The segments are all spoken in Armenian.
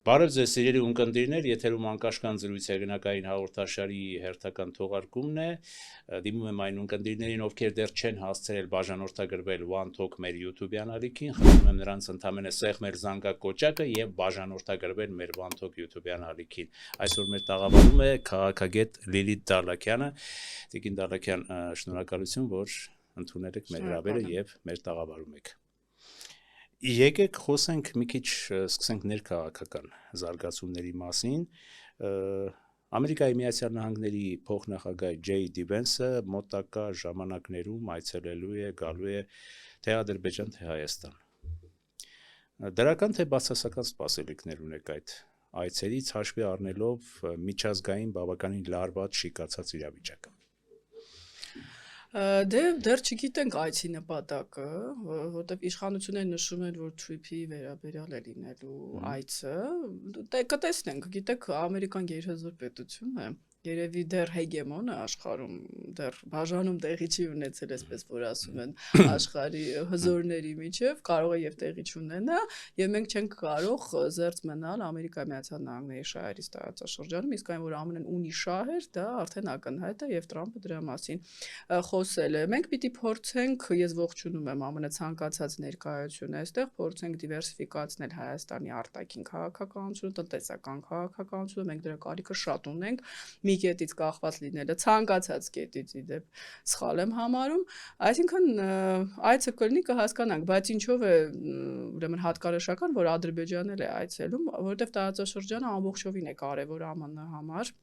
Բարև ձեզ սիրելի ունկնդիրներ, եթերում անկաշկան զրույց հեղինակային հաղորդաշարի հերթական թողարկումն է, դիմում եմ այն ունկնդիրներին, ովքեր դեռ չեն հասցրել բաժանորդագրվել One Talk մեր YouTube-յան ալիքին, խնդրում եմ նրանց ընդամենը սեղմել զանգակոճակը եւ բաժանորդագրվել մեր One Talk YouTube-յան ալիքին։ Այսօր մեր տաղավարում է քաղաքագետ Լիլիթ Դարլաքյանը։ Տիկին Դարլաքյան, շնորհակալություն, որ ընդունել եք մեր հրավերը եւ մեր տաղավարում եք։ Եկեք խոսենք մի քիչ սկսենք ներքաղաքական զարգացումների մասին։ Ամերիկայի Միացյալ Նահանգների փոխնախագահ Ջեյ Վենսը մոտակա ժամանակներում այցելելու է, գալու է թե Ադրբեջան, թե Հայաստան։ Դրական թե բացասական սպասելիքներ ունեք այդ այցերից, հաշվի առնելով միջազգային բավականին լարված շիկացած իրավիճակը։ Դե դեռ չգիտենք այցի նպատակը, որտեղ իշխանությունները նշում են, որ Թրիփի վերաբերյալ է լինելու այցը, կտեսնենք, գիտեք, Ամերիկան գերհզոր պետություն է, երևի դեռ հեգեմոն է աշխարհում, դեռ բաժանում տեղի չի ունեցել, այսպես որ ասում են, աշխարհի հզորների միջև, կարող է եւ տեղի չունենա, եւ մենք չենք կարող զերծ մնալ Ամերիկայի Միացյալ Նահանգների շահերից տարածաշրջանում, իսկ այն որ ԱՄՆ-ն ունի շահեր, դա արդեն ակնհայտ է եւ Տրամպը դրա մասին խոսել է։ Մենք պիտի փորձենք, ես ողջունում եմ ԱՄՆ ցանկացած ներկայություն այստեղ, փորձենք դիվերսիֆիկացնել Հայաստանի արտաքին քաղաքականությունը, տնտեսական քաղաքականությունը, մենք դրա կարիքը շատ ունենք, մի կետից կախված լինելը ցանկացած կետից իդեպ սխալ եմ համարում, այսինքն այցը կլինի կհասկանանք, բայց ինչով է ուրեմն հատկանշական, որ Ադրբեջանն էլ է այցելում, որովհետև տարածաշրջանը ամբողջովին է կարևոր ԱՄՆ համար։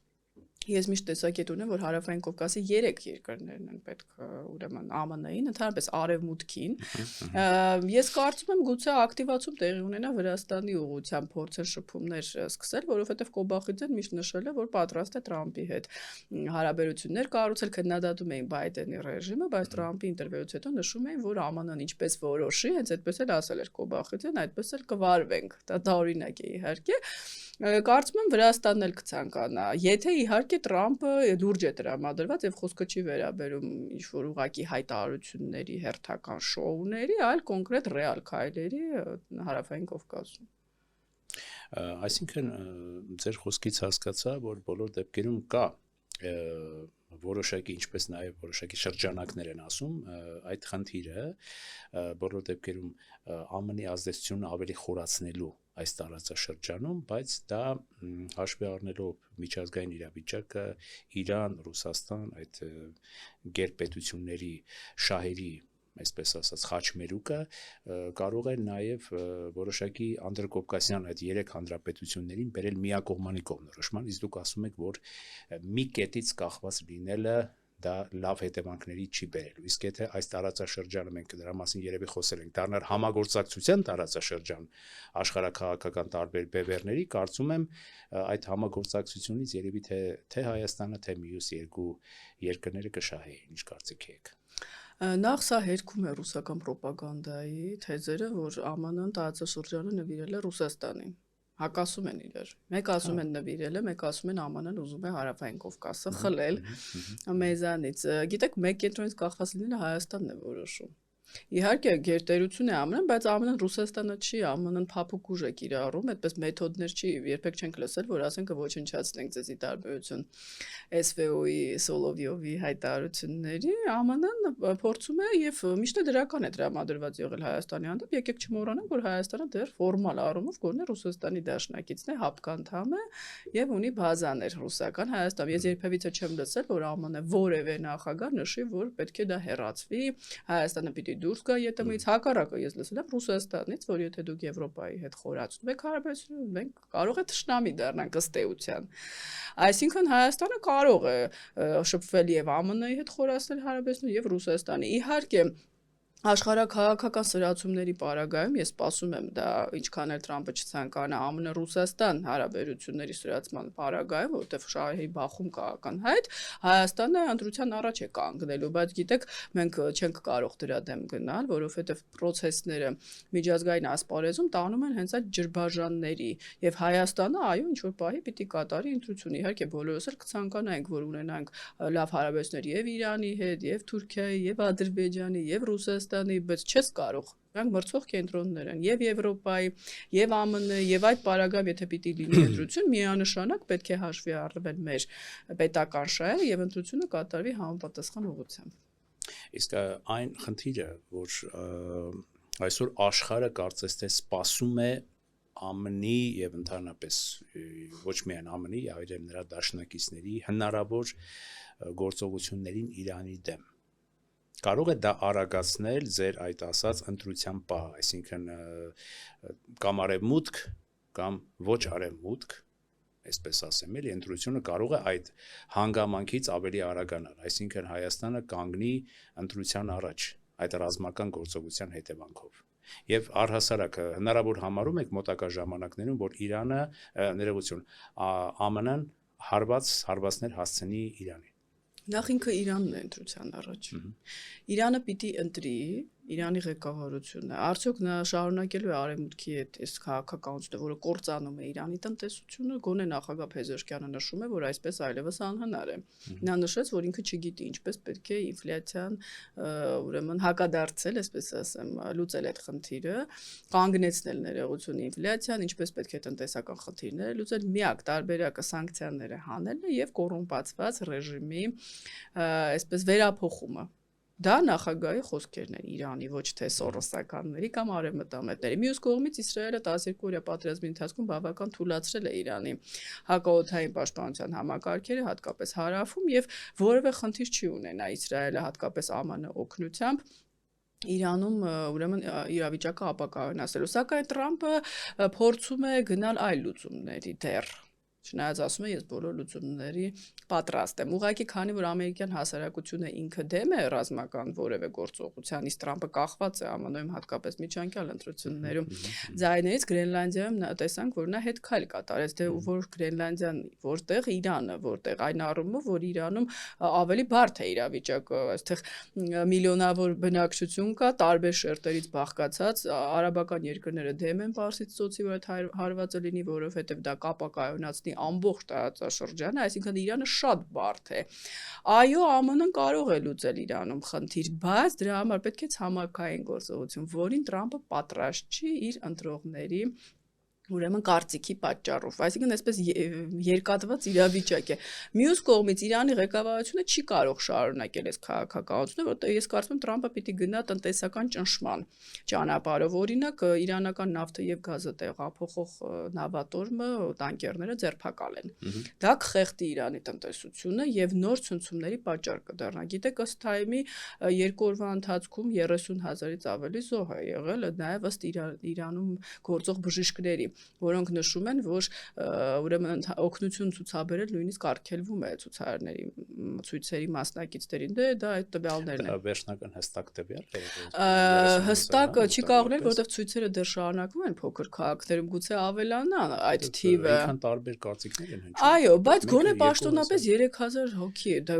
Ես միշտ տեսակետ ունեմ, որ Հարավային Կովկասի 3 երկրներն են պետք ուրեմն ԱՄՆ-ին, ընդհանրապես արևմուտքին։ Ես կարծում եմ գուցե ակտիվացում տեղի ունենա Վրաստանի ուղղությամբ փորձեն շփումներ սկսել, որովհետև Կոբախիձեն միշտ նշել է, որ պատրաստ է Տրամպի հետ հարաբերություններ կառուցել, քննադատում էին Բայդենի ռեժիմը, բայց Տրամպի ինտերվյուից հետո նշում էին, որ ԱՄՆ-ն ինչպես որոշի, հենց այդպես էլ ասել էր Կոբախիձեն, այդպես էլ կվարվենք։ Դա օրինակ է իհարկե։ Կարծում եմ Վրաստանն էլ կցանկանա, եթե իհարկե Տրամպը լուրջ է տրամադրված եւ խոսքը չի վերաբերում ինչ-որ ուղակի հայտարարությունների հերթական շոուների, այլ կոնկրետ ռեալ քայլերի Հարավային Կովկասում։ Այսինքն ձեր խոսքից հասկացա, որ բոլոր դեպքերում կա որոշակի, ինչպես նաև որոշակի շրջանակներ են ասում, այդ խնդիրը բոլոր դեպքերում ԱՄՆ-ի ազդեցությունն ավելի խորացնելու այս տարածաշրջանում, բայց դա հաշվի առնելով միջազգային իրավիճակը, Իրան, Ռուսաստան, այդ գերպետությունների շահերի, այսպես ասած, խաչմերուկը կարող է նաև որոշակի անդրկովկասյան այդ 3 հանրապետություններին բերել միակողմանի կողմնորոշման, իսկ դուք ասում եք, որ մի կետից կախված լինելը դա լավ հետևանքների չի բերելու, իսկ եթե այս տարածաշրջանը մենք դրա մասին երևի խոսել ենք, դառնալ համագործակցության տարածաշրջան աշխարհաքաղաքական տարբեր բևեռների, կարծում եմ այդ համագործակցությունից երևի թե Հայաստանը, թե մյուս երկու երկրները կշահեին, ինչ կարծիք եք։ Նախ սա հերքում է ռուսական ռոպագանդայի թեզերը, որ ԱՄՆ-ն տարածաշրջանը նվիրել է Ռուսաստանին։ Հակասում են իրար։ Մեկ ասում են նվիրել է, մեկ ասում են ԱՄՆ-ն ուզում է Հարավային Կովկասը խլել մեզանից։ Գիտեք, մեկ կենտրոնից կախված լինելը Հայաստանն է որոշում։ Իհարկե գերտերություն է ԱՄՆ-ն, բայց ԱՄՆ-ն Ռուսաստանը չի, ԱՄՆ-ն փափուկ ուժ է կիրառում, այդպես մեթոդներ չի, երբեք չենք լսել, որ ասենք ոչնչացնենք ձեզի տարբերություն SVO-ի Սոլովյովի հայտարարությունների, ԱՄՆ-ն փորձում է եւ միշտ դրական է տրամադրված եղել Հայաստանի հանդեպ, եկեք չմոռանանք, որ Հայաստանը դեռ ֆորմալ առումով գոնե Ռուսաստանի դաշնակիցն է, հապկանդամ է եւ ունի բազաներ ռուսական Հայաստանում։ Ես երբևիցե չեմ լսել, որ ԱՄՆ-ը որևէ նախագահ նշի, որ պետք է դա հեռացվի, Հայաստանը պիտի դուրս գա ԵՏՄ-ից, հակառակը ես լսել եմ Ռուսաստանից, որ եթե դուք Եվրոպայի հետ խորացնում եք հարաբերությունները, մենք կարող է թշնամի դառնանք ըստ էության։ Այսինքն Հայաստանը կարող է շփվել եւ ԱՄՆ-ի հետ խորացնել հարաբերությունները եւ Ռուսաստանի։ Իհարկե աշխարհաքաղաքական սրացումների պարագայում ես սպասում եմ դա ինչքան էլ Տրամպը չցանկանա ԱՄՆ-Ռուսաստան հարաբերությունների սրացման պարագայում, որտեղ շահերի բախում կա ակնհայտ, Հայաստանը ընտրության առաջ է կանգնելու, բայց գիտեք, մենք չենք կարող դրա դեմ գնալ, որովհետև process-ները միջազգային ասպարեզում տանում են հենց այդ ջրբաժանների եւ Հայաստանը այո ինչ որ պահի պիտի կատարի ընտրություն։ Իհարկե բոլորս էլ կցանկանայինք, որ ունենանք լավ հարաբերություններ եւ Իրանի հետ, եւ Թուրքիայի, եւ Ադրբեջանի, եւ Ռուսաստանի Հայաստանի, բայց չես կարող։ Դրանք մրցող կենտրոններ են եւ Եվրոպայի, եւ ԱՄՆ, եւ այդ պարագայում, եթե պիտի լինի ընտրություն, միանշանակ պետք է հաշվի առնվեն մեր պետական շահերը եւ ընտրությունը կատարվի համապատասխան ուղղությամբ։ Իսկ այն խնդիրը, որ այսօր աշխարհը կարծես թե սպասում է ԱՄՆ-ի եւ ընդհանրապես ոչ միայն ԱՄՆ-ի, այլ եւ նրա դաշնակիցների հնարավոր գործողություններին Իրանի դեմ։ Կարող է դա արագացնել ձեր այդ ասած ընտրության պահը, այսինքն կամ արևմուտք կամ ոչ արևմուտք, այսպես ասեմ, էլի ընտրությունը կարող է այդ հանգամանքից ավելի արագանալ, այսինքն Հայաստանը կանգնի ընտրության առաջ այդ ռազմական գործողության հետևանքով։ Եվ առհասարակ հնարավոր համարում եք մոտակա ժամանակներում, որ Իրանը ներողություն, ԱՄՆ-ն հարվածներ հասցնի Իրանին։ Նախ ինքը Իրանն է ընտրության առաջ։ Իրանը պիտի ընտրի, Իրանի ղեկավարությունը, արդյոք նա շարունակելու է արևմուտքի հետ այս քաղաքականությունը, որը կործանում է Իրանի տնտեսությունը, գոնե նախագահ Փեզեշկյանը նշում է, որ այսպես այլևս անհնար է։ Նա նշեց, որ ինքը չգիտի ինչպես պետք է ինֆլյացիան, ուրեմն հակադարձել, այսպես ասեմ, լուծել այդ խնդիրը, կանգնեցնել ներողություն ինֆլյացիան, ինչպես պետք է տնտեսական խնդիրները լուծել, միակ տարբերակը սանկցիաները հանելն է եւ կոռումպացված ռեժիմի այսպես վերափոխումը։ Դա նախագահի խոսքերն են Իրանի, ոչ թե սորոսականների կամ արևմտամետների։ Մյուս կողմից Իսրայելը 12-օրյա պատերազմի ընթացքում բավական թուլացրել է Իրանի հակաօդային պաշտպանության համակարգերը, հատկապես հարավում, եւ որևէ խնդիր չի ունենա Իսրայելը հատկապես ԱՄՆ օգնությամբ Իրանում ուրեմն իրավիճակը ապակայունացնելու։ Սակայն Թրամփը փորձում է գնալ այլ լուծումների դեռ։ Չնայած ասում է, ես բոլոր լուծումների պատրաստ եմ։ Ուղղակի քանի որ ամերիկյան հասարակությունը ինքը դեմ է ռազմական որևէ գործողության, իսկ Թրամփը կախված է ԱՄՆ-ում հատկապես միջանկյալ ընտրություններում, ձայներից Գրենլանդիայում նա տեսանք, որ նա հետ քայլ կատարեց, դե որ Գրենլանդիան որտեղ Իրանը, որտեղ այն առումով, որ Իրանում ավելի բարդ է իրավիճակը, այստեղ միլիոնավոր բնակչություն կա, տարբեր շերտերից բաղկացած, արաբական երկրները դեմ են Պարսից ծոցի, որ այդ հարվածը լինի, որովհետև դա կապակայունացնի ամբողջ տարածաշրջանը, այսինքն Իրանը շատ բարդ է։ Այո, ԱՄՆ-ն կարող է լուծել Իրանում խնդիր, բայց դրա համար պետք է ցամաքային գործողություն, որին Թրամփը պատրաստ չի իր ընտրողների ուրեմն կարծիքի պատճառով, այսինքն այսպես երկատված իրավիճակ է։ Մյուս կողմից Իրանի ղեկավարությունը չի կարող շարունակել այս քաղաքականությունը, որտեղ ես կարծում եմ Թրամփը պիտի գնա տնտեսական ճնշման ճանապարհով, օրինակ իրանական նավթը եւ գազը տեղափոխող նավատորմը, տանկերները ձերբակալեն։ Դա կխեղդի Իրանի տնտեսությունը եւ նոր ցնցումների պատճառ կդառնա։ Գիտեք, ըստ թայմի 2 օրվա ընթացքում 30,000-ից ավելի զոհ է եղել, նաեւ ըստ Իրանում գործող բժիշկների, որոնք նշում են, որ ուրեմն օգնություն ցուցաբերել նույնիսկ արգելվում է ցուցարարների ցույցերի մասնակիցներին, դա այդ տվյալներն են։ Վերջնական հստակ տվյալ է։ Հստակ չի կարող լինել, որովհետև ցույցերը դեռ շարունակվում են փոքր քաղաքներում, գուցե ավելանա այդ թիվը։ Այնքան տարբեր կարծիքներ են հնչում։ Այո, բայց գոնե պաշտոնապես 3000 հոգի է, դա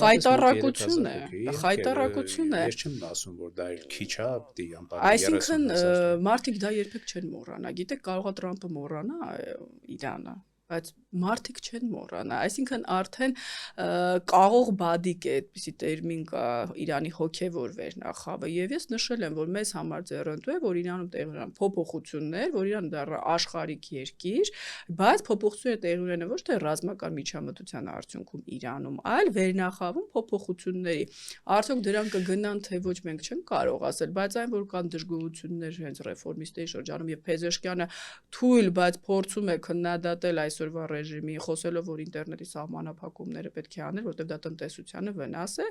խայտարակություն է, խայտարակություն է։ Ես չեմ ասում, որ դա քիչ է, պիտի անպայման 30,000։ Այսինքն մարդիկ դա երբեք չեն մոռանա, գիտեք, կարող է Թրամփը մոռանա Իրանը, բայց մարդիկ չեն մոռանա, այսինքն արդեն կաղող բադիկ է, այդպիսի տերմին կա Իրանի հոգևոր վերնախավը, եւ ես նշել եմ, որ մեզ համար ձեռնտու է, որ Իրանում տեղի ունեն փոփոխություններ, որ Իրանը դեռ աշխարհիկ երկիր, բայց փոփոխությունները տեղի ունեն ոչ թե ռազմական միջամտության արդյունքում Իրանում, այլ վերնախավում փոփոխությունների։ Արդյոք դրանք կգնան, թե ոչ, մենք չենք կարող ասել, բայց այն որ կան դժգոհություններ հենց ռեֆորմիստների շրջանում եւ Փեզեշկյանը թույլ, բայց փորձում է քննադատել այսօրվա ռեժիմի, խոսելով, որ ինտերնետի սահմանափակումները պետք է անել, որտեղ դա տնտեսությանը վնաս է,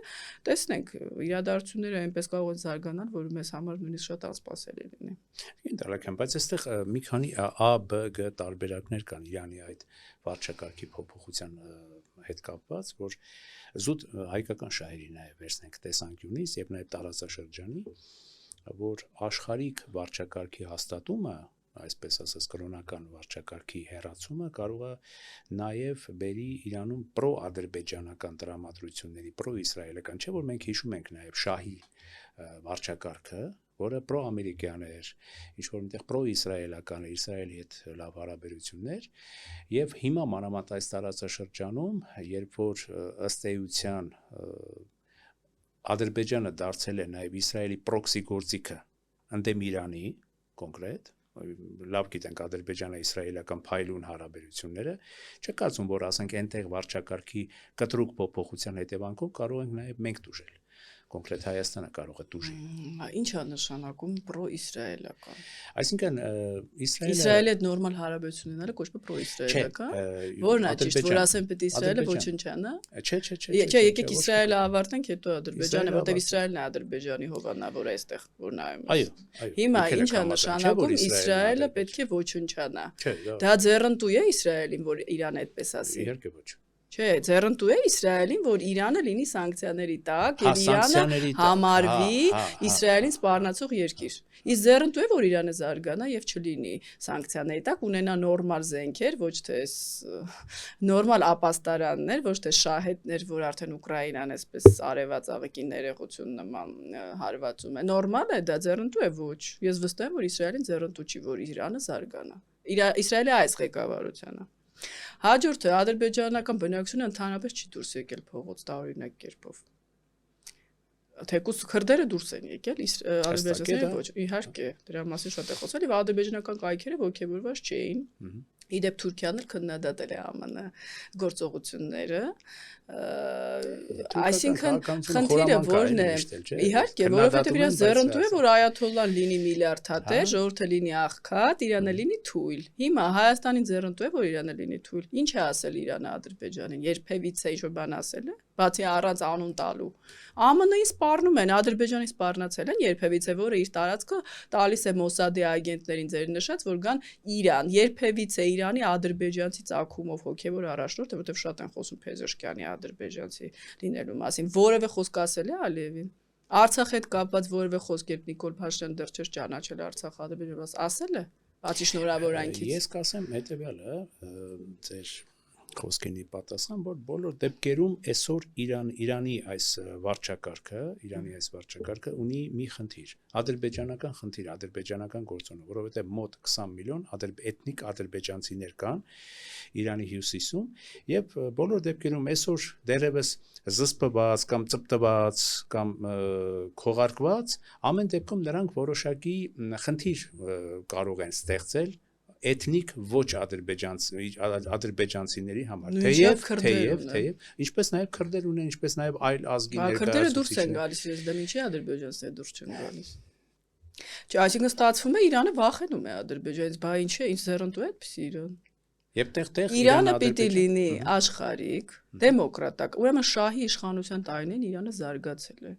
տեսնենք, իրադարձությունները այնպես կարող են զարգանալ, որ մեզ համար նույնիսկ շատ անսպասելի լինի։ Ինտերակցիան, բայց այստեղ մի քանի A, B, G տարբերակներ կան Իրանի այդ վարչակարգի փոփոխության հետ կապված, որ զուտ հայկական շահերի նաև վերցնենք տեսանկյունից եւ նաև տարածաշրջանի, որ աշխարհիկ վարչակարգի հաստատումը, այսպես ասած կրոնական վարչակարգի հերացումը կարող է նաև բերի Իրանում պրո-ադրբեջանական տրամադրությունների, պրո-իսրայելական, չէ՞ որ մենք հիշում ենք նաև շահի վարչակարգը, որը պրո-ամերիկյան էր, ինչ-որ միտեղ պրո-իսրայելական էր, Իսրայելի հետ լավ հարաբերություններ, եւ հիմա մանավանդ այս տարածաշրջանում, երբ որ ըստ էության Ադրբեջանը դարձել է նաև Իսրայելի պրոքսի գործիքը ընդդեմ Իրանի կոնկրետ լավ գիտենք Ադրբեջանը իսրայելական փայլուն հարաբերությունները չէ կարծում որ ասենք այնտեղ վարչակարգի կտրուկ փոփոխության հետևանքով կարող ենք նաև մենք դուժել կոնկրետ Հայաստանը կարող է դուժել Ինչ է նշանակում պրո-իսրայելական Այսինքն Իսրայելի հետ նորմալ հարաբերություն ունենալը կոչվում է պրո-իսրայելական որն է ճիշտ որ ասեն պետք է Իսրայելը ոչնչանա Չէ եկեք Իսրայելը ավարտենք հետո Ադրբեջանը որտեղ Իսրայելն է Ադրբեջանի հովանավորը այստեղ որ նայում Այո Հիմա ինչ է նշանակում Իսրայելը պետք է ոչնչանա Դա ձեռնտու է Իսրայելին որ Իրանը այդպես ասի Իհարկե ոչ Չէ, ձեռնտու է Իսրայելին, որ Իրանը լինի սանկցիաների տակ եւ Իրանը համարվի Իսրայելին սպառնացող երկիր։ Իսկ ձեռնտու է, որ Իրանը զարգանա եւ չլինի սանկցիաների տակ, ունենա նորմալ զենքեր, ոչ թե նորմալ ապաստարաններ, ոչ թե շահետներ, որ արդեն Ուկրաինան այսպես արևած աղիքի ներողություն նման հարվածում է։ Նորմալ է, դա ձեռնտու է ոչ։ Ես վստահ եմ, որ Իսրայելին ձեռնտու չի, որ Իրանը զարգանա։ Իսրայելը այս ղեկավարությունը Հաջորդը ադրբեջանական բնակչությունը ընդհանրապես չի դուրս եկել փողոց տարօրինակ կերպով։ Թեկուզ քրդերը դուրս են եկել, ադրբեջանցիները ոչ, իհարկե, դրա մասին շատ է խոսվել եւ ադրբեջանական կայքերը ողջևորված չէին։ Իդեպ Թուրքիան էլ քննադատել է ԱՄՆ գործողությունները Այսինքն խնդիրը որն է իհարկե որովհետեւ իրաց ձեռնտու է որ այաթոլլան լինի միլիարդատեր ժողովուրդը լինի աղքատ Իրանը լինի թույլ Հիմա Հայաստանին ձեռնտու է որ Իրանը լինի թույլ Ինչ է ասել Իրանը Ադրբեջանին երբևիցե ինչ որ բան ասել է բացի առանց անուն տալու ԱՄՆ-ին սպառնում են Ադրբեջանի սպառնացել են երբևիցե որը իր տարածքը տալիս է Մոսադի агентներին ձեր նշած որ գան Իրան երբևիցե Իրանի ադրբեջանցի ցակումով հոգևոր առաջնորդը որովհետև շատ են խոսում Փեզեշկյանի ադրբեջանցի լինելու մասին որևէ խոսք ասել է Ալիևին Արցախի հետ կապված որևէ խոսք երբ Նիկոլ Փաշինյանը դեռ չէր ճանաչել Արցախ ադրբեջանից ասել է բացի շնորհավորանքից Ես կասեմ հետեւյալը ձեր խոսքերի պատասխան որ բոլոր դեպքերում այսօր Իրանի այս վարչակարգը ունի մի խնդիր ադրբեջանական խնդիր ադրբեջանական գործոնը որովհետև մոտ 20 միլիոն էթնիկ ադրբեջանցիներ կան Իրանի հյուսիսում եւ բոլոր դեպքերում այսօր դեռևս զսպված կամ ծպտված կամ քողարկված ամեն դեպքում նրանք որոշակի խնդիր կարող են ստեղծել էթնիկ ոչ ադրբեջանցիների համար թեև ինչպես նաև քրդեր ունեն ինչպես նաև այլ ազգի քրդերը դուրս են գալիս ես դա ինչի ադրբեջանցիները դուրս չեն գալիս Չէ այսինքն ստացվում է Իրանը վախենում է ադրբեջանից բա ինչ է ինչ ձեռնտու է այդպես Իրան Եվ տեղ Իրանը պիտի լինի աշխարհիկ դեմոկրատակ ուրեմն շահի իշխանության տարիներին Իրանը զարգացել է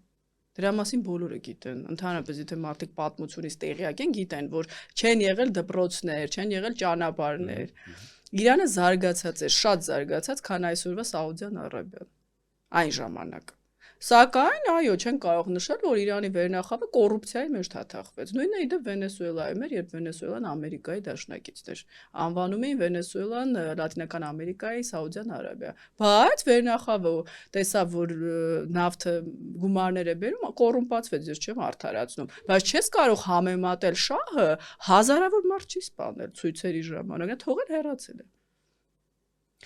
Դրա մասին բոլորը գիտեն, ընդհանրապես եթե մարդիկ պատմությունից տեղյակ են, գիտեն, որ չեն եղել դպրոցներ, չեն եղել ճանապարհներ։ Իրանը զարգացած է, շատ զարգացած, քան այսօրվա Սաուդյան Արաբիան։ Այն ժամանակ։ Սակայն, այո, չեն կարող նշել, որ Իրանի վերնախավը կոռուպցիայի մեջ թաթախվեց։ Նույնը իդեպ Վենեսուելայում էր, երբ Վենեսուելան Ամերիկայի դաշնակիցն էր։ Անվանում էին Վենեսուելան Լատինական Ամերիկայի Սաուդյան Արաբիա։ Բայց վերնախավը տեսավ, որ նավթը գումարներ է բերում, կոռումպացվեց, ես չեմ արդարացնում։ Բայց չես կարող համեմատել շահը հազարավոր մարդ չի սպանել ցույցերի ժամանակ, դա թողել հեռացել է։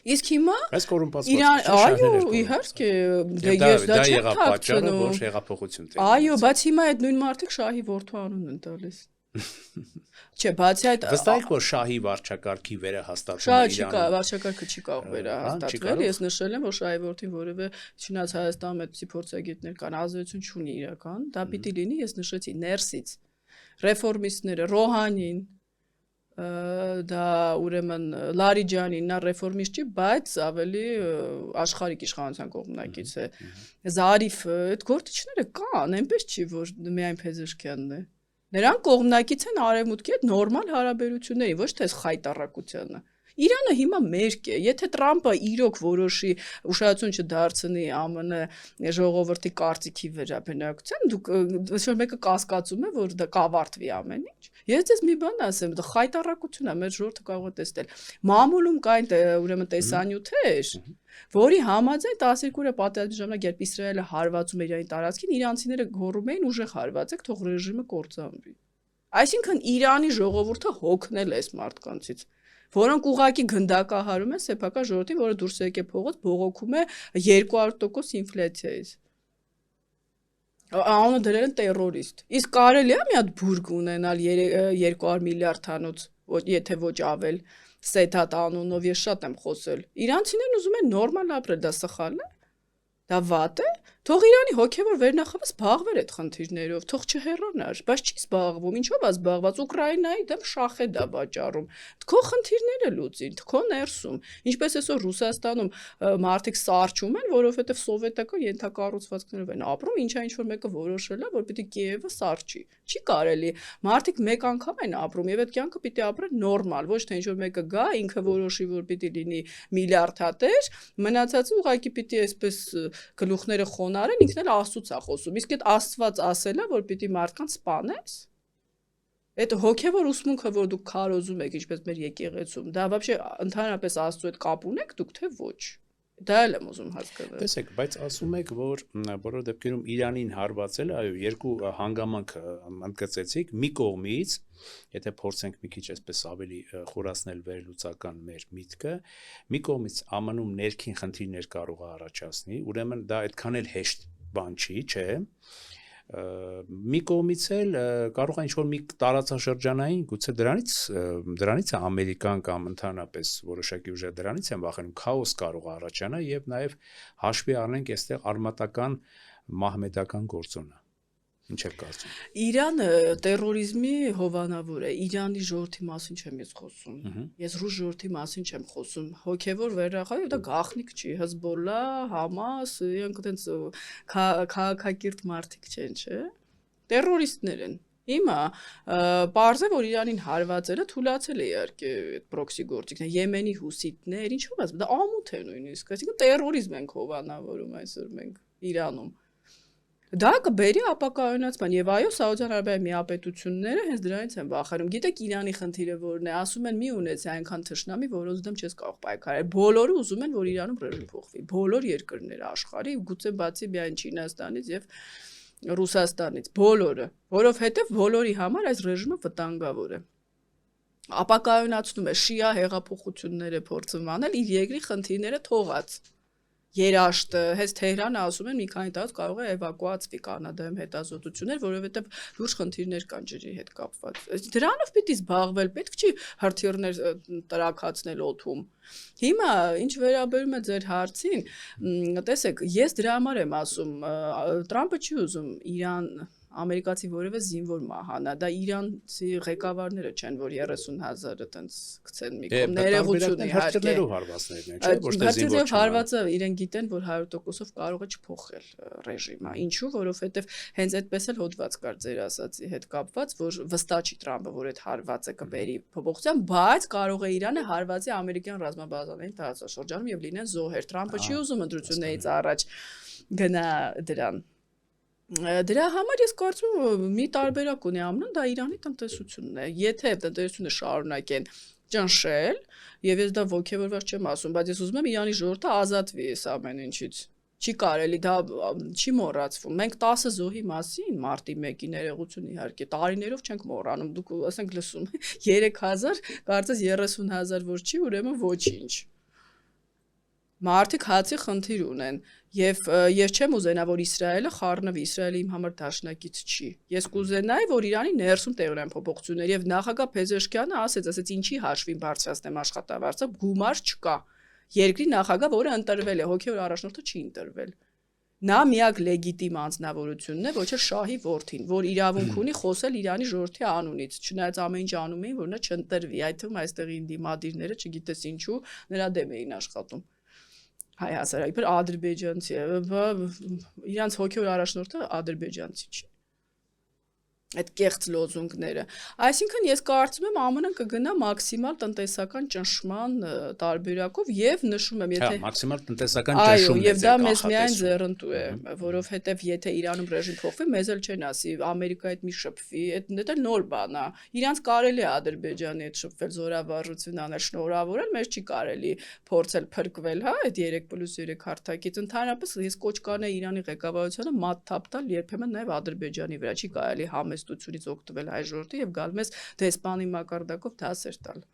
Իսկ հիմա Այս կոռումպացված այո, իհարկե, դե ես դա չեմ պատճառը, որ հեղափոխություն տեղի Այո, բայց հիմա այդ նույն մարդիկ շահի որդու անուն են տալիս։ Չէ, բացի այդ վստահ եք, որ շահի վարչակարգի վերահաստատումը Շահի վարչակարգը չի կարող վերահաստատվել։ Ես նշել եմ, որ շահի որդին որևէ չնայած Հայաստանում այդպիսի փորձագետներ կան, ազդեցություն չունի իրական, դա պիտի լինի, ես նշեցի ներսից։ Ռեֆորմիստները, Ռոհանին դա ուրեմն Լարիջանին նա ռեֆորմիստ չի, բայց ավելի աշխարհիկ իշխանության կողմնակից է։ Զարիֆը, այդ գործիչները կան, այնպես չի, որ միայն Փեզեշկյանն է։ Նրանք կողմնակից են արևմուտքի հետ նորմալ հարաբերությունների, ոչ թե խայտառակությանը։ Իրանը հիմա մերկ է, եթե Տրամպը իրոք որոշի ուշադրություն չդարձնի ԱՄՆ ժողովրդի կարծիքի վրա բնակության, դուք ոչ մեկը կասկածում է, որ դա կավարտվի ամեն ինչ։ Ես ձեզ մի բան ասեմ, դա խայտառակություն է, մեր ժողովուրդը կարող է տեսնել։ Մամուլում կային ուրեմն տեսանյութեր, որի համաձայն 12-րդ պատերազմի ժամանակ երբ Իսրայելը հարվածում էր Իրանի տարածքին, իրանցիները գոռում էին ուժեղ հարվածեք, թող ռեժիմը կործանվի։ Այսինքն Իրանի ժողովուրդը հոգնել է այս մարդկանցից որոնք ուղակի գնդակահարում են սեփական ժողովրդին, որը դուրս եկե փողոց բողոքում է 200% ինֆլյացիայից։ Անունը դրել են terrorist։ Իսկ կարելի է մի հատ բուրգ ունենալ 200 միլիարդ հանոց, եթե ոչ ավել։ Սեթատ անունով ես շատ եմ խոսել։ Իրանցիներն ուզում են նորմալ ապրել, դա սխալ է։ Դա վատ է։ Թող Իրանի հոգևոր վերնախավը զբաղվեր այդ խնդիրներով, թող չհեռանար, բայց չի զբաղվում, ինչով է զբաղված Ուկրաինայի դեմ շախեդ է վաճառում։ Քո խնդիրները լուծին, քո ներսում։ Ինչպես այսօր Ռուսաստանում մարդիկ սարճում են, որովհետև սովետական ենթակառուցվածքներով են ապրում, ինչա ինչ-որ մեկը որոշել է, որ պիտի Կիևը սարճի։ Չի կարելի։ Մարդիկ մեկ անգամ են ապրում եւ այդ կյանքը պիտի ապրեն նորմալ, ոչ թե ինչ-որ մեկը գա, ինքը որոշի, որ պիտի լինի միլիարդատեր, մնացածը ուղղակի պիտի այսպես գլուխները խոնարեն, ինքն էլ Աստծուց է խոսում։ Իսկ այդ Աստված ասել է, որ պիտի մարդկանց սպանես։ Այդ հոգևոր ուսմունքը, որ դուք քարոզում եք, ինչպես մեր եկեղեցում, դա вообще ընդհանրապես Աստծու հետ կապ ունեք դուք թե ոչ։ Դա էլ եմ ուզում հասկանալ։ Տեսեք, բայց ասում եք, որ բոլոր դեպքերում Իրանին հարվածել, այո, երկու հանգամանք ընդգծեցիք, մի կողմից, եթե փորձենք մի քիչ այսպես ավելի խորացնել վերլուծական մեր միտքը, մի կողմից ԱՄՆ-ում ներքին խնդիրներ կարող է առաջացնի, ուրեմն դա այդքան էլ հեշտ բան չի, չէ՞։ Մի կողմից էլ կարող է ինչ-որ մի տարածաշրջանային, գուցե դրանից է ամերիկան կամ ընդհանրապես որոշակի ուժեր դրանից են վախենում, քաոս կարող է առաջանալ եւ նաեւ հաշվի առնենք այստեղ արմատական մահմեդական գործոնը։ Ինչ եք կարծում։ Իրանը terrorizmi հովանավոր է։ Իրանի ժողովրդի մասին չեմ ես խոսում։ Ես ռուս ժողովրդի մասին չեմ խոսում։ Հոգևոր վերախավ, դա գաղտնիք չի, Հեզբոլլա, Համաս, իրանք այդպես քաղաքակիրթ մարդիկ չեն, չէ՞։ Terroristներ են։ Հիմա պարզ է, որ Իրանին հարվածելը թույլատրել է իհարկե այդ պրոքսի գործիքները, Եմենի հուսիտներ, ինչու՞ ասում, դա ամոթ է նույնիսկ, այսինքն terrorism ենք հովանավորում այսօր մենք Իրանում։ Դա կբերի ապակայունացման եւ այո Սաուդյան Արաբիայի միապետությունները հենց դրանից են վախենում։ Գիտեք Իրանի խնդիրը որն է, ասում են մի ունեցի այնքան թշնամի, որոնց դեմ չես կարող պայքարել։ Բոլորը ուզում են, որ Իրանում ռեժիմ փոխվի։ Բոլոր երկրները աշխարհի, գուցե բացի միայն Չինաստանից եւ Ռուսաստանից, բոլորը, որովհետեւ բոլորի համար այս ռեժիմը վտանգավոր է։ Ապակայունացնում է շիա հեղափոխությունները փորձում անել իր երկրի խնդիրները թողած։ Երաշտը, հենց Թեհրանը ասում են մի քանի տարուց կարող է էվակուացվի Կանադայում հետազոտություններ, որովհետև լուրջ խնդիրներ կան ջրի հետ կապված։ Դրանով պիտի զբաղվել, պետք չի հրթիռներ տրաքացնել օդում։ Հիմա ինչ վերաբերում է ձեր հարցին, տեսեք, ես դրա համար եմ ասում, Տրամպը չի ուզում Իրան ամերիկացի որևէ զինվոր մահանա, դա իրանցի ղեկավարները չեն, որ 30,000-ը տենց գցեն մի կողմ ներողություն իհարկե։ Հրթիռներով հարվածներն են, չէ՞, ոչ թե զինվոր չմահանա։ Հարվածը իրեն գիտեն, որ 100%-ով կարող է չփոխել ռեժիմը։ Ինչու՞, որովհետև հենց այդպես էլ հոդված կար ձեր ասացի հետ կապված, որ վստահ չի Տրամպը, որ այդ հարվածը կբերի փոփոխության, բայց կարող է Իրանը հարվածի ամերիկյան ռազմաբազաներին տարածաշրջանում եւ լինեն զոհեր։ Տրամպը չի ուզում ընտրություններից առաջ գնա դրան։ Դրա համար ես կարծում եմ մի տարբերակ ունի ԱՄՆ-ն, դա Իրանի տնտեսությունն է։ Եթե տնտեսությունը շարունակեն ճնշել, եւ ես դա ոգևորված չեմ ասում, բայց ես ուզում եմ Իրանի ժողովուրդը ազատվի այս ամեն ինչից։ Չի կարելի, դա չի մոռացվում։ Մենք 10 զոհի մասին մարտի 1-ի ներողություն իհարկե տարիներով չենք մոռանում։ Դուք ասենք լսում 3000, կարծես 30,000 որ չի, ուրեմն ոչինչ։ Մարդիկ հացի խնդիր ունեն եւ ես չեմ ուզենա որ Իսրայելը խառնվի, Իսրայելը իմ համար դաշնակից չի։ Ես կուզենայի որ Իրանի ներսում տեղի ունեն փոփոխություններ եւ նախագահ Փեզեշքյանը ասեց ինչի հաշվին բարձրացնեմ աշխատավարձը, գումար չկա։ Երկրի նախագահ, որը ընտրվել է, հոգեոր առաջնորդը չի ընտրվել։ Նա միակ լեգիտիմ անձնավորությունն է, ոչ էլ շահի որդին, որ իրավունք ունի խոսել Իրանի ժողովրդի անունից, չնայած ամեն ինչ անում էին, որ նա չընտրվի, այդ թվում այստեղի դիմադիրները չգիտես ինչու նրա դեմ էին աշխատում։ Հայ հասարակ, իբր ադրբեջանցի է, իրանց հոգեոր առաջնորդը ադրբեջանցի չի։ Այդ կեղծ լոզունգները։ Այսինքն ես կարծում եմ ԱՄՆ-ն կգնա մաքսիմալ տնտեսական ճնշման տարբերակով եւ նշում եմ, եթե մաքսիմալ տնտեսական ճնշումն է։ Այո, եւ դա մեզ միայն ձեռնտու է, որովհետեւ եթե Իրանում ռեժիմ փոխվի, մեզ էլ չեն ասի Ամերիկայի հետ մի շփվի, դա նոր բան է։ Իրանց կարելի է Ադրբեջանի հետ շփվել, զորավարժություն անել, շնորհավորել, մեզ չի կարելի փորձել փրկվել, հա, այդ 3+3 հարթակից։ Ընդհանրապես ես կոչ կանեի Իրանի ղեկավարությանը մատ թափ տալ երբեմն նաեւ Ադրբեջանի վրա, չի կարելի համեստությունից օգտվել հայ ժողովրդի եւ գալ մեզ դեսպանի մակարդակով դասեր տալ։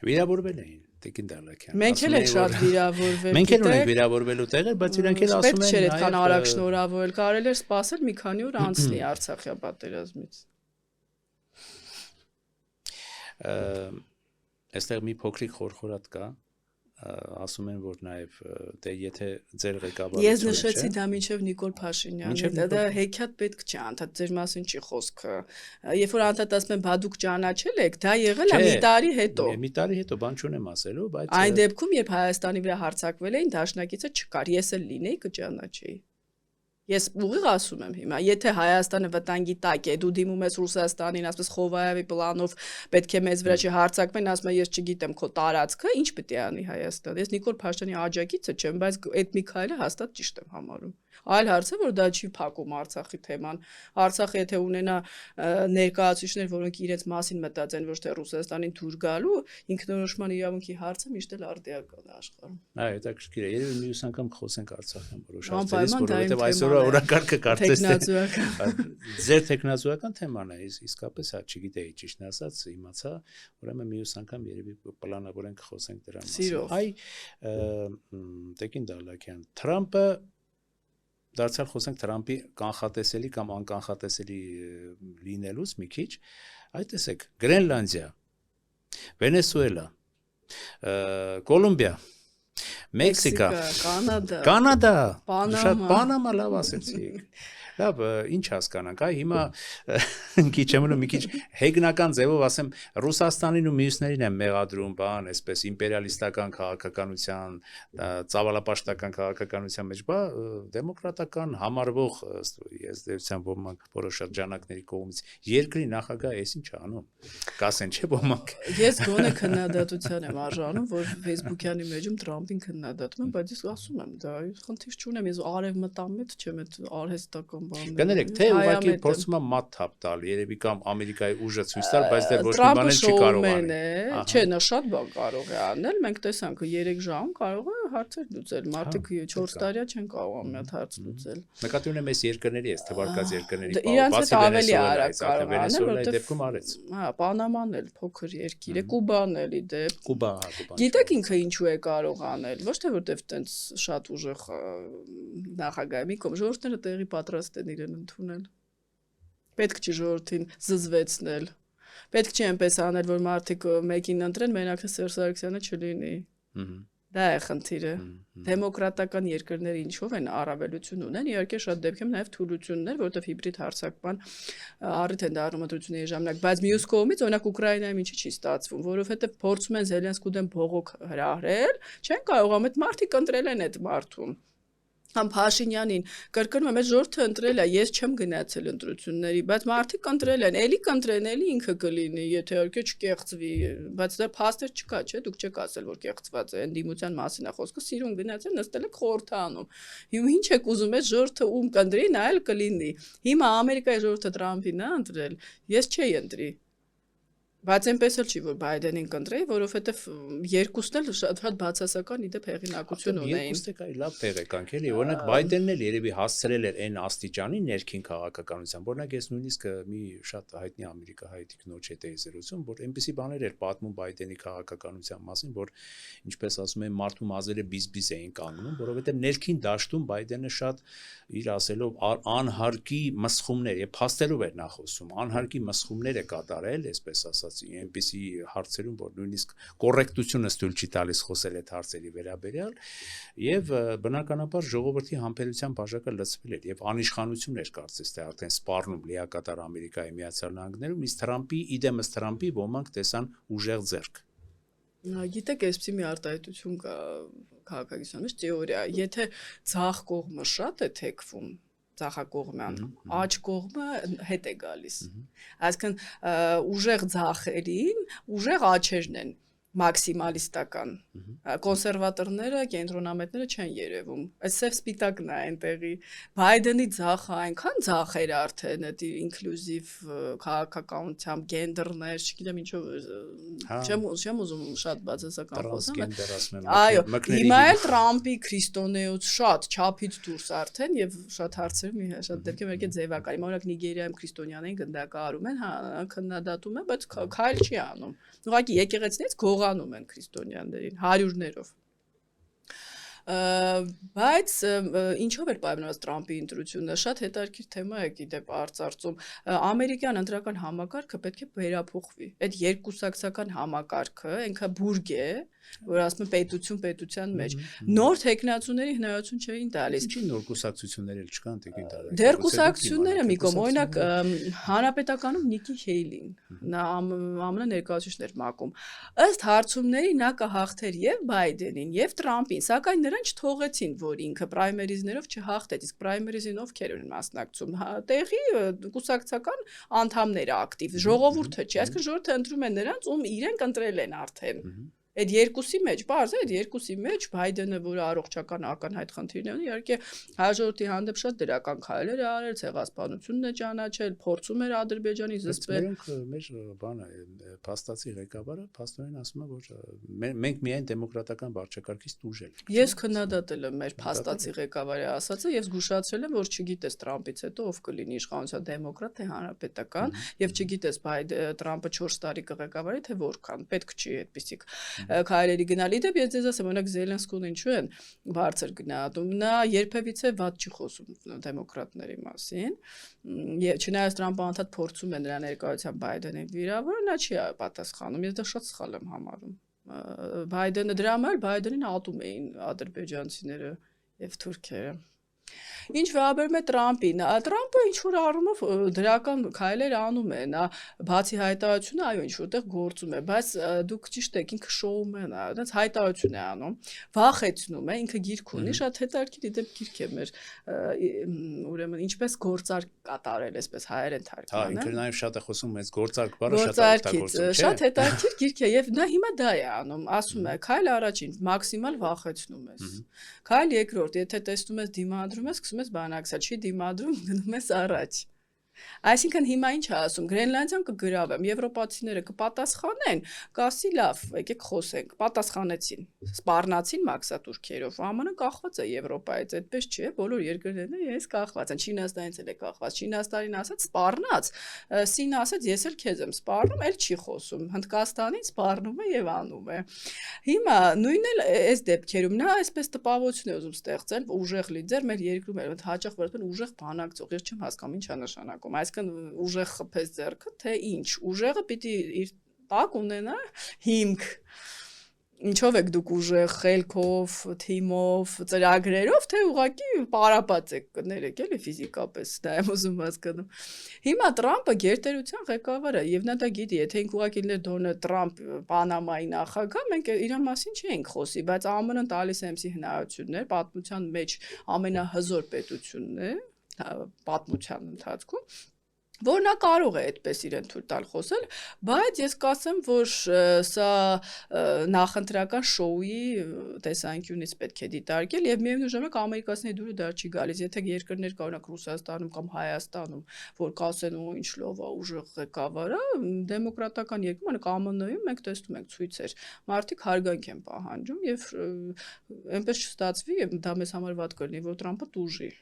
Վիրավորվել էին Տիկին Դալակյան։ Մենք էլ ենք շատ վիրավորվել։ Մենք էլ ունենք վիրավորվելու տեղեր, բայց իրանք էլ ասում են չէ, այդքան արագ շնորհավորել, կարելի էր սպասել մի քանի օր անցնի Արցախի պատերազմից։ Այստեղ մի փոքրիկ խորխորատ կա, ասում են, որ նաև դե եթե ձեր ղեկավարությունը Ես նշեցի դա մինչև Նիկոլ Փաշինյանն, դա հեքիաթ պետք չէ, անդադ ձեր մասին չի խոսքը։ Երբ որ անդադ ասում են, բա դուք ճանաչել եք, դա եղել է մի տարի հետո։ Մի տարի հետո բան չունեմ ասելու, բայց այն դեպքում, երբ Հայաստանի վրա հարձակվել էին, դաշնակիցը չկար, ես էլ լինեի կճանաչեի։ Ես ուղիղ ասում եմ հիմա, եթե Հայաստանը վտանգի տակ է, դու դիմում ես Ռուսաստանին, ասես Խովայավի պլանով պետք է մեզ վրա չհարձակվեն, ասում եմ ես չգիտեմ քո տարածքը, ինչ պետք է անի Հայաստանը։ Ես Նիկոլ Փաշինյանի աջակիցը չեմ, բայց այդ մի քայլը հաստատ ճիշտ եմ համարում։ Այլ հարց է, որ դա չի փակում Արցախի թեման։ Արցախը եթե ունենա ներկայացուցիչներ, որոնք իրենց մասին մտածեն, ոչ թե Ռուսաստանին թույլ գալու, ինքնորոշման իրավունքի հարցը միշտ էլ արդիական է աշխարհում։ Այո, հետաքրքիր է։ Երևի մյուս անգամ խոսենք Արցախյան որոշ հարցերից, որովհետև այսօր օրակարգը կարծես թե ձեր տեխնազուական թեման է, իսկապես հա չգիտեի ճիշտն ասած, իմացա, ուրեմն մյուս անգամ երևի պլանավորենք խոսենք դրա մասին։ Այ Տիկին Դալակյան, Թրամփը դարձյալ խոսենք Թրամփի կանխատեսելի կամ անկանխատեսելի լինելուց մի քիչ, այ տեսեք, Գրենլանդիա, Վենեսուելա, Կոլումբիա, Մեքսիկա, Կանադա, շատ Պանամա լավ ասեցիք։ Լավ, ինչ հասկանանք, այ հիմա քիչ եմ մի քիչ հեգնական ձևով ասեմ, Ռուսաստանին ու մյուսներին եմ մեղադրում, բան, այսպես իմպերիալիստական քաղաքականության, ծավալապաշտական քաղաքականության մեջ, բա դեմոկրատական համարվող ես դերության ոմանք որոշ շրջանակների կողմից երկրի նախագահ էս ինչ անում։ Կասեն չէ ոմանք։ Ես գոնե քննադատության եմ արժանում, որ Facebook-յանի մեջում Թրամփին քննադատում եմ, բայց ես ասում եմ, դա խնդիր չունեմ, ես արև մտամետ չեմ, այդ արհեստական Կներեք, թե ուղղակի փորձում եմ մատ թափ տալ, երևի կամ Ամերիկայի ուժը ցույց տալ, բայց դեռ ոչ մի բան էլ չի կարող անել։ Չէ, նա շատ բան կարող է անել, մենք տեսանք 3 ժամ կարող է հարցեր լուծել, մարդիկ 4 տարիա չեն կարող մի հատ հարց լուծել։ Նկատի ունեմ այս երկրների, այս թվարկած երկրների, բացի ավելի արագ կարող է անել, որտեղ դեպքում արեց։ Հա, Պանաման էլ փոքր երկիր է, Կուբան էլ իդեպ։ Կուբա, Գիտեք ինքը ինչու է կարող անել, ոչ թե որտեվ տենց շատ ուժեղ նախագահ մի կողմ ժողովուրդները տեղի պատրաստ են իրեն ընդունել։ Պետք չի ժողովրդին զզվեցնել։ Պետք չի այնպես անել, որ մարդիկ մեկին ընտրեն, մենակ Սերժ Սարգսյանը չլինի։ Դա է խնդիրը։ Դեմոկրատական երկրները ինչով են առավելություն ունեն, իհարկե շատ դեպքերում նաև թուլություններ, որտեղ հիբրիդ հարձակման առիթ են դառնում ընտրությունների ժամանակ, բայց մյուս կողմից օրինակ Ուկրաինայում ինչի չի ստացվում, որովհետև փորձում են Զելենսկու դեմ բողոք հրահրել, չեն կարողանում այդ մարդիկ ընտրել են այդ մարդուն։ Համ Փաշինյանին կրկնում եմ, այդ ժողովուրդը ընտրել է, ես չեմ գնացել ընտրությունների, բայց մարդիկ ընտրել են, էլի կընտրեն, էլի ինքը կլինի, եթե իհարկե չկեղծվի, բայց դա փաստեր չկա, չէ, դուք չեք ասել, որ կեղծված է, ընդդիմության մասին է խոսքը, սիրուն գնացել, նստել եք խորհրդանում։ Հիմա ինչ եք ուզում, այդ ժողովուրդը ում կընտրի, նա էլ կլինի։ Հիմա Ամերիկայի ժողովուրդը Թրամփին է ընտրել, ես չէի ընտրի։ Բայց այնպես էլ չի, որ Բայդենին կընտրեի, որովհետև երկուսն էլ շատ բացասական իդեպ հեղինակություն ունեին։ Երկուսն էլ լավ տեղեկանք էլի, օրինակ Բայդենն էլ երևի հասցրել էր այն աստիճանի ներքին քաղաքականության, օրինակ ես նույնիսկ մի շատ հայտնի ամերիկահայ տիկնոջ հետ էի զրուցում, որ այնպիսի բաներ էր պատմում Բայդենի քաղաքականության մասին, որ ինչպես ասում են, մարդու մազերը բիզ-բիզ էին կանգնում, որովհետև ներքին դաշտում Բայդենը շատ իր ասելով անհարկի մսխումներ, եւ փաստերով էր նա խոսում, անհարկի մսխումներ է կատարել, այսպես ասած այնպիսի հարցերում, որ նույնիսկ կոռեկտությունը ստույլ չի տալիս խոսել այդ հարցերի վերաբերյալ եւ բնականաբար ժողովրդի համբերության բաժակը լցվել էր եւ անիշխանություն էր կարծես թե արդեն սպառնում լիակատար Ամերիկայի Միացյալ Նահանգներում, իսկ Թրամփի իդեմս Թրամփի ոմանք տեսան ուժեղ ձեռք։ Գիտեք, այսպեսի մի արտահայտություն կա քաղաքագիտության մեջ թեորիա, եթե ցախ կողմը շատ է թեքվում Ձախակողմյան, աջ կողմը հետ է գալիս։ Այսինքն ուժեղ ձախերին, ուժեղ աչերն են մաքսիմալիստական։ Կոնսերվատորները, կենտրոնամետները չեն երևում։ Այս սև սպիտակն է այնտեղի։ Բայդենի ձախը այնքան ձախ էր արդեն, այդ ինկլյուզիվ քաղաքականությամբ, գենդերներ, չգիտեմ ինչով, չեմ ուզում շատ բացասական խոսեմ։ Այո, հիմա էլ Թրամփի քրիստոնեոց շատ չափից դուրս արդեն եւ շատ հարցերում շատ դեպքերում եկե ձևակայ։ Օրինակ Նիգերիայում քրիստոնյաներին գնդակահարում են, հա, քննադատում են, բայց քայլ չի անում։ Ուղղակի եկեղեցիներից գող գողանում են քրիստոնյաներին հարյուրներով բայց ինչով էր պայմանավորված Տրամպի ընտրությունը շատ հետաքրքիր թեմա է գիտեք արծարծում ամերիկյան ընտրական համակարգը պետք է վերափոխվի այդ երկուսակցական համակարգը ինքը բուրգ է որ ասում պետություն պետության մեջ նոր տեխնացուների հնարավորություն չէին տալիս ինչի նոր կուսակցություններ էլ չկան տեքին տալիս դեր կուսակցությունները մի կողմ օրինակ հանրապետականում Նիկի Հեյլին նա ԱՄՆ ներկայացուցիչներ մակում ըստ հարցումների նա կհաղթեր եւ Բայդենին եւ Տրամպին սակայն նրան չթողեցին որ ինքը պրայմերիզներով չհաղթեց իսկ պրայմերիզին ովքեր են մասնակցում տեղի կուսակցական անդամները ակտիվ ժողովուրդը չի այսինքն ժողովուրդը ընտրում են նրանց ում իրենք ընտրել են արդեն Այդ երկուսի մեջ, բարձ է, այդ երկուսի մեջ Բայդենը, որը առողջական ակնհայտ խնդիրներ ունի, իհարկե հաջորդի հանդեպ շատ դրական քայլեր է արել, ցեղասպանությունն է ճանաչել, փորձում էր Ադրբեջանի զսպել։ Մեր բանը փաստացի ղեկավարը փաստորեն ասում է, որ մենք միայն դեմոկրատական վարչակարգից տուժել։ Ես քննադատել եմ մեր փաստացի ղեկավարի ասածը, ես զգուշացրել եմ, որ չգիտես Տրամպից հետո ով կլինի իշխանության դեմոկրատ թե հանրապետական, եւ չգիտես Տրամպը 4 տարի կղեկավարի թե որքան, պետք չի այդպիսիք քայլերի գնալի դեպ ես ձեզ ասեմ օրինակ Զելենսկուն ինչու են բարձր գնահատում նա երբևիցե վատ չի խոսում դեմոկրատների մասին եւ չնայած Տրամպը անդադ փորձում է նրա ներկայությամբ Բայդենին վիրավորել նա չի պատասխանում ես դա շատ սխալ եմ համարում Բայդենը դրա համար Բայդենին ատում էին ադրբեջանցիները եւ թուրքերը Ինչ վերաբերում է Տրամպին, Տրամպը ինչ-որ առումով դրական քայլեր անում է, նա բացի հայտարարությունը, այո, ինչ-որտեղ գործում է, բայց դուք ճիշտ եք, ինքը շոումեն է, այնց հայտարարություն է անում, վախեցնում է, ինքը գիրք ունի, շատ հետաքրքիր դեպք գիրք է մեր, ուրեմն ինչպես գործարք կատարել, այսպես հայերեն թարգմանել։ Հա, ինքը նաև շատ է խոսում այս գործարք բառը շատ օգտագործում, չէ՞։ Շատ հետաքրքիր գիրք է եւ նա հիմա դա է անում, ասում է, քայլ առաջին, մաքսիմալ վախեցնում ես։ Քայլ երկրորդ, եթե տեսնում ես դիմադրում ես, սկսում ես բանակցել, չի դիմադրում, գնում ես առաջ։ Այսինքն հիմա ինչ է ասում, Գրենլանդիան կգրավեմ, եվրոպացիները կպատասխանեն, կասի լավ, եկեք խոսենք, պատասխանեցին, սպառնացին մաքսատուրքերով, ԱՄՆ կախված է Եվրոպայից, այդպես չէ, բոլոր երկրներն ես կախված են, Չինաստանից էլ է կախված, Չինաստանին ասած սպառնաց, Սին ասած ես էլ քեզ եմ սպառնում, էլ չի խոսում, Հնդկաստանին սպառնում է եւ անում է։ Հիմա նույնն էլ այս դեպքերում նա այսպես տպավորություն է ուզում ստեղծել, ուժեղ լիդեր մեր երկրում է, հաճախ վերածվել ուժեղ բանակցող, ես չեմ հասկանում ինչ է նշանակում այսինքն ուժեղ խփես ձեռքը թե ինչ ուժեղը պիտի իր տակ ունենա հիմք ինչով եք դուք ուժեղ խելքով թիմով ծրագրերով թե ուղղակի պարապած եք կներեք էլի ֆիզիկապես դա եմ ուզում հասկանում հիմա Տրամպը գերտերության ղեկավար է եւ նա դա գիտի եթե ինք ուղղակի լիներ Դոնալդ Տրամփ Պանամայի նախագահ մենք իրան մասին չէինք խոսի բայց ԱՄՆ-ն տալիս է MC հնարավորություններ պատմության մեջ ամենահզոր պետությունն է պատմության ընթացքում որ նա կարող է այդպես իրեն թույլ տալ խոսել, բայց ես կասեմ, որ սա նախընտրական շոուի տեսանկյունից պետք է դիտարկել եւ միևնույն ժամանակ ամերիկացիների դուրը դա չի գալիս, եթե երկրներ կա օրինակ Ռուսաստանում կամ Հայաստանում, որ կասեն ու ինչ լավ է ուժեղ ղեկավար է, դեմոկրատական երկրում, օրինակ ԱՄՆ-ում մենք տեսնում ենք ցույցեր, մարդիկ հարգանք են պահանջում եւ այնպես չստացվի եւ դա մեզ համար վատ կլինի, որ Տրամպը տուժի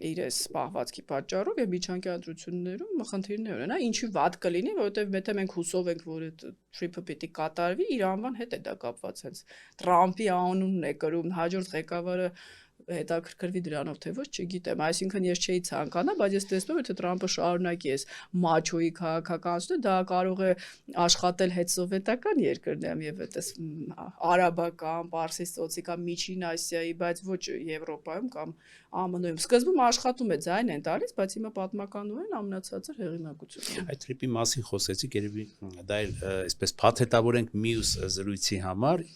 իրես պահվածքի պատճառով եւ միջանկյալ ընտրություններում խնդիրներ ունենա, ինչի վատ կլինի, որովհետեւ եթե մենք հուսով ենք, որ այդ trip-ը պիտի կատարվի, իր անվան հետ է դա կապված հենց Տրամպի անունն է կրում, հաջորդ ղեկավարը հետաքրքրվի դրանով թե ոչ, չգիտեմ, այսինքն ես չէի ցանկանա, բայց ես տեսնում եմ, թե Տրամպը շարունակի այս մաչոյի քաղաքականությունը, դա կարող է աշխատել հետսովետական երկրներում եւ այդպես արաբական, Պարսից ծոցի կամ Միջին Ասիայի, բայց ոչ Եվրոպայում կամ ԱՄՆ-ում։ Սկզբում աշխատում է ձայն են տալիս, բայց հիմա պատմականորեն ամնացածր հեղինակություն։ Այդ տրիպի մասին խոսեցիք, երևի դա էլ այսպես փաթեթավորենք մյուս զրույցի համար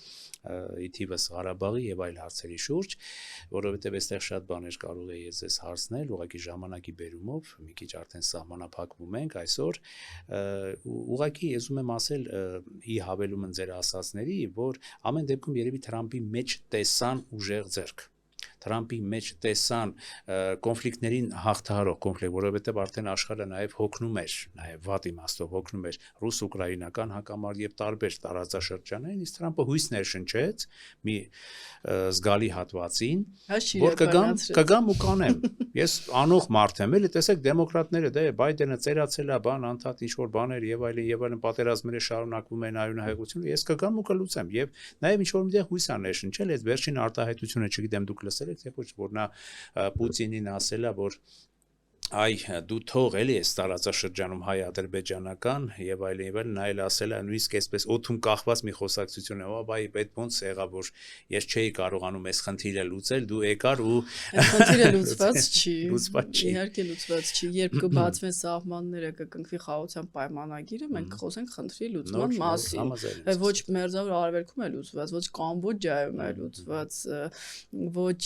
իթիվս Ղարաբաղի եւ այլ հարցերի շուրջ, որովհետեւ այստեղ շատ բաներ կարող է ես հարցնել, ուղղակի ժամանակի բերումով, մի քիչ արդեն սահմանափակվում ենք այսօր, ուղղակի ես ուզում եմ ասել ի հավելումն ձեր ասածների, որ ամեն դեպքում երևի Թրամփի մեջ տեսան ուժեղ ձեռք Թրամփի մեջ տեսան կոնֆլիկտներին հաղթահարող կոնֆլիկտ, որովհետև արդեն աշխարհը նաև հոգնում էր, նաև վատ իմաստով հոգնում էր ռուս-ուկրաինական հակամարտ եւ տարբեր տարածաշրջանային, իսկ Թրամփը հույս ներշնչեց մի զգալի հատվածին, որ կգամ ու կանեմ։ Ես անող մարդ եմ, էլի տեսեք դեմոկրատները, դե Բայդենը ծերացել է, բան անդադ ինչ-որ բաներ եւ այլն պատերազմները շարունակվում են արյունահեղությունը, ես կգամ ու կլուծեմ եւ նաեւ ինչ-որ միտեղ հույս ա ներշնչել, այդ վերջին արտահայտությունը չգիտեմ դուք լսել եք, թե ոչ, որ նա Պուտինին ասել է, որ այ դու թող էլի այս տարածաշրջանում հայ-ադրբեջանական եւ այլն նայել ասել է նույնիսկ այսպես օթում կախված մի խոսակցություն է, բայ այդ ոնց եղավ որ ես չէի կարողանում այս խնդիրը լուծել, դու եկար ու խնդիրը լուծված չի։ Լուծված չի։ Իհարկե լուծված չի։ Երբ կբացվեն սահմանները, կկնքվի խաղաղության պայմանագիրը, մենք կխոսենք խնդրի լուծման մասին։ Ոչ մերձավոր արևելքում է լուծված, ոչ Կամբոջայում է լուծված, ոչ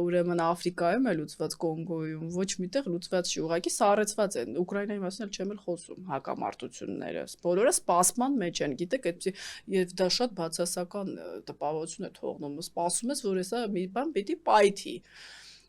ուրեմն Աֆրիկայում է լուծված, Կոնգոյում, ոչ միտեղ լուծված չի, ուղղակի սառեցված են։ Ուկրաինայի մասին էլ չեմ էլ խոսում, հակամարտությունները։ Բոլորը սպասման մեջ են, գիտեք, այդպեսի եւ դա շատ բացասական տպավորություն է թողնում։ Սպասում ես, որ հեսա մի բան պիտի պայթի։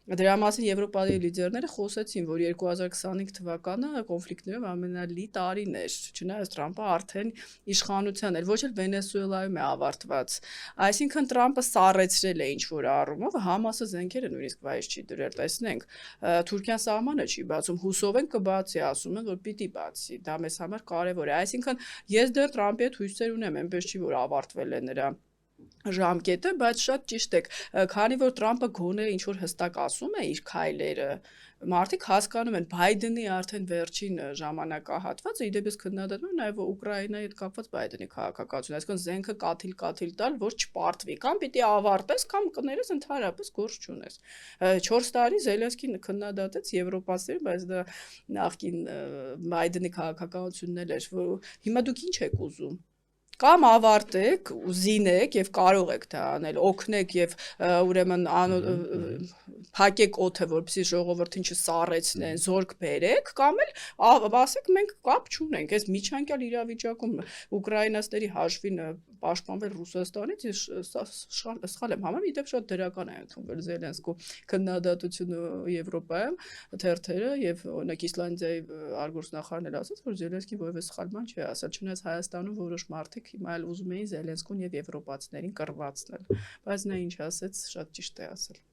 Դրա մասին Եվրոպայի լիդերները խոսեցին, որ 2025 թվականը կոնֆլիկտներով ամենալի տարին էր, չնայած Թրամփը արդեն իշխանության էր, ոչ էլ Վենեսուելայում է ավարտված։ Այսինքն Թրամփը սառեցրել է ինչ-որ առումով, Համասը զենքերը նույնիսկ վայր չի դրել, տեսնենք։ Թուրքիան սահմանը չի բացում, հուսով են կբացի, ասում են, որ պիտի բացի։ Դա մեզ համար կարևոր է։ Այսինքն ես դեռ Թրամփի հետ հույսեր ունեմ, այնպես չի, որ ավարտվել է նրա ժամկետը, բայց շատ ճիշտ եք, քանի որ Թրամփը գոնե ինչ-որ հստակ ասում է իր քայլերը, մարդիկ հասկանում են Բայդենի արդեն վերջին ժամանակահատվածը, իդեպս քննադատում են նաև Ուկրաինայի հետ կապված Բայդենի քաղաքականությունը, այսինքն զենքը կաթիլ տալ, որ չպարտվի, կամ պիտի ավարտես, կամ կներես ընդհանրապես գործ չունես։ 4 տարի Զելենսկին քննադատեց եվրոպացիներին, բայց դա նախկին Բայդենի քաղաքականությունն էր, որ հիմա դուք ինչ եք ուզում։ Կամ ավարտեք, զինեք եւ կարող եք դա անել, օգնեք եւ ուրեմն փակեք օդը, որպեսզի ժողովրդին չսառեցնեն, զորք բերեք, կամ էլ ասեք մենք կապ չունենք, այս միջանկյալ իրավիճակում ուկրաինացիների հաշվին պաշտպանվել Ռուսաստանից, սխալ եմ համարում, իդեպ շատ դրական է ընդունվել Զելենսկու քննադատությունը Եվրոպայում, թերթերը եւ օրինակ Իսլանդիայի արտգործնախարարն էլ ասաց, որ Զելենսկին որևէ սխալ բան չի ասել, չնայած Հայաստանում որոշ մարդիկ հիմա էլ ուզում էին Զելենսկուն եւ եվրոպացիներին կռվածնել, բայց նա ինչ ասեց, շատ ճիշտ է ասել։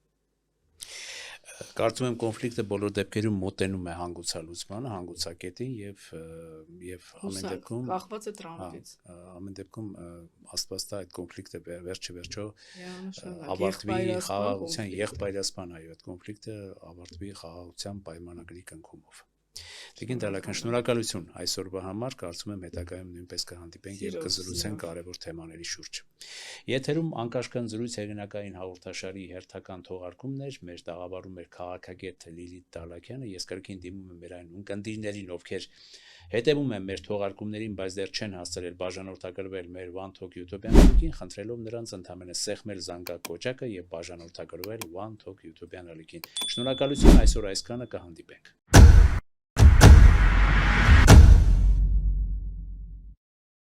Կարծում եմ կոնֆլիկտը բոլոր դեպքերում մոտենում է հանգուցալուծմանը, հանգուցակետին եւ ամեն դեպքում կախված է Թրամփից։ Ամեն դեպքում աստված տա այդ կոնֆլիկտը վերջը ավարտվի խաղաղության եղբայրասպան այո այդ կոնֆլիկտը ավարտվի խաղաղության պայմանագրի կնքումով։ Տիկին Դալական, շնորհակալություն այսօրվա համար, կարծում եմ հետագայում նույնպես կհանդիպենք եւ կզրուցենք կարևոր թեմաների շուրջ։ Եթերում անկաշկան զրույց հեղինակային հաղորդաշարի հերթական թողարկումներ, մեր տաղավարում էր քաղաքագետ Լիլիթ Դալակյանը, ես կրկին դիմում եմ մեր այն ունկնդիրներին, ովքեր հետևում են մեր թողարկումներին, բայց դեռ չեն հասցրել բաժանորդագրվել մեր One Talk YouTube-յան ալիքին, խնդրելով նրանց ընդհանրապես սեղմել զանգակոճակը եւ բաժանորդագրվել One Talk YouTube-յան ալիքին։ Շնորհակալություն այսօր այսքանը կհանդիպենք։